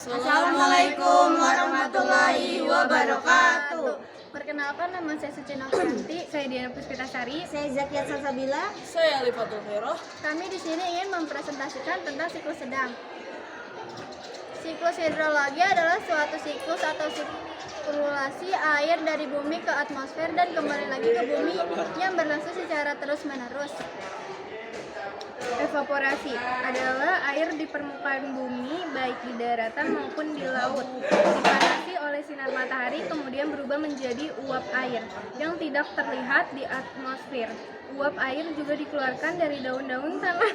Assalamualaikum warahmatullahi wabarakatuh. Perkenalkan, nama saya Suci Nofrianti, saya Diana Puspitasari, Saya Zakiat Salsabila. Saya Alifatul Khairah. Kami di sini ingin mempresentasikan tentang siklus sedang. Siklus hidrologi adalah suatu siklus atau sirkulasi air dari bumi ke atmosfer dan kembali lagi ke bumi yang berlangsung secara terus-menerus. Evaporasi adalah air di permukaan bumi, baik di daratan maupun di laut, dipanasi oleh sinar matahari kemudian berubah menjadi uap air yang tidak terlihat di atmosfer. Uap air juga dikeluarkan dari daun-daun tanaman.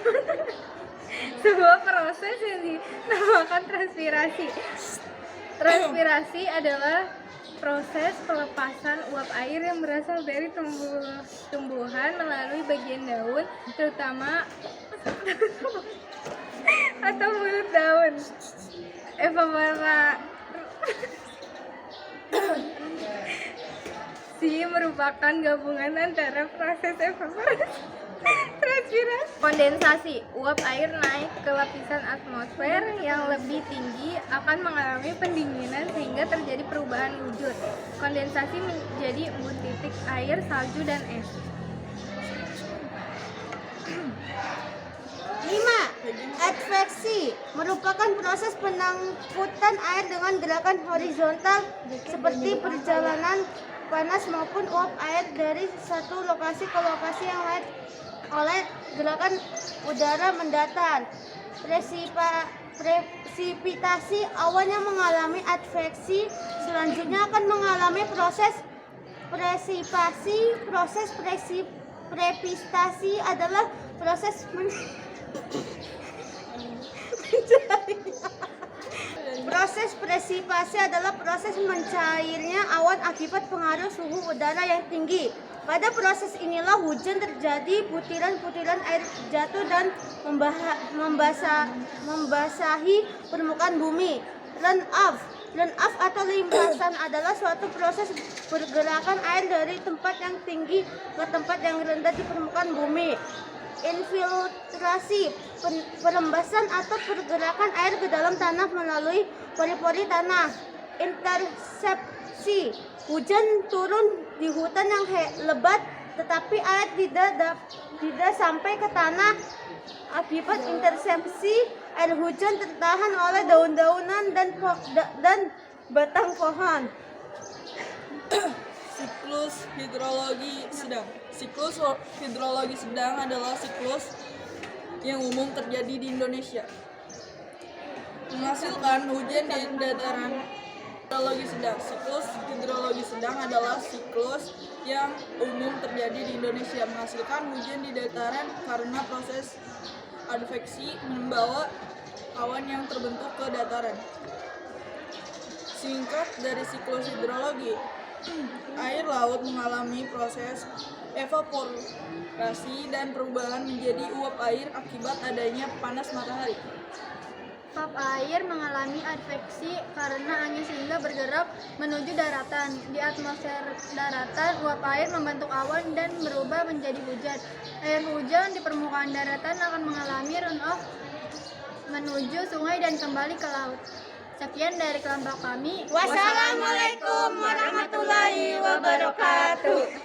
Sebuah proses yang dinamakan transpirasi. Transpirasi adalah proses pelepasan uap air yang berasal dari tumbuhan melalui bagian daun, terutama atau mulut daun. Evaporasi merupakan gabungan antara proses evaporasi transpirasi. Kondensasi, uap air naik ke lapisan atmosfer yang lebih tinggi akan mengalami pendinginan sehingga terjadi perubahan wujud. Kondensasi menjadi embun titik air, salju, dan es. 5. Adveksi merupakan proses penangkutan air dengan gerakan horizontal seperti perjalanan panas maupun uap air dari satu lokasi ke lokasi yang lain oleh gerakan udara mendatar. Presipitasi, awan yang mengalami adveksi selanjutnya akan mengalami proses presipasi. Proses presipitasi adalah proses Proses presipasi adalah proses mencairnya awan akibat pengaruh suhu udara yang tinggi. Pada proses inilah hujan terjadi, butiran-butiran air jatuh dan membasahi permukaan bumi. Runoff atau limpasan adalah suatu proses pergerakan air dari tempat yang tinggi ke tempat yang rendah di permukaan bumi. Infiltrasi, perembasan atau pergerakan air ke dalam tanah melalui pori-pori tanah. Intersepsi, hujan turun di hutan yang lebat tetapi air tidak sampai ke tanah. Akibat intersepsi, air hujan tertahan oleh daun-daunan dan batang pohon. Siklus hidrologi sedang. Siklus hidrologi sedang adalah siklus yang umum terjadi di Indonesia. Menghasilkan hujan di dataran hidrologi sedang. Siklus hidrologi sedang adalah siklus yang umum terjadi di Indonesia. Menghasilkan hujan di dataran karena proses adveksi membawa awan yang terbentuk ke dataran. Singkat dari siklus hidrologi, air laut mengalami proses evaporasi dan perubahan menjadi uap air akibat adanya panas matahari. Uap air mengalami adveksi karena angin sehingga bergerak menuju daratan. Di atmosfer daratan, uap air membentuk awan dan berubah menjadi hujan. Air hujan di permukaan daratan akan mengalami runoff menuju sungai dan kembali ke laut. Sekian dari kelompok kami. Wassalamualaikum warahmatullahi wabarakatuh.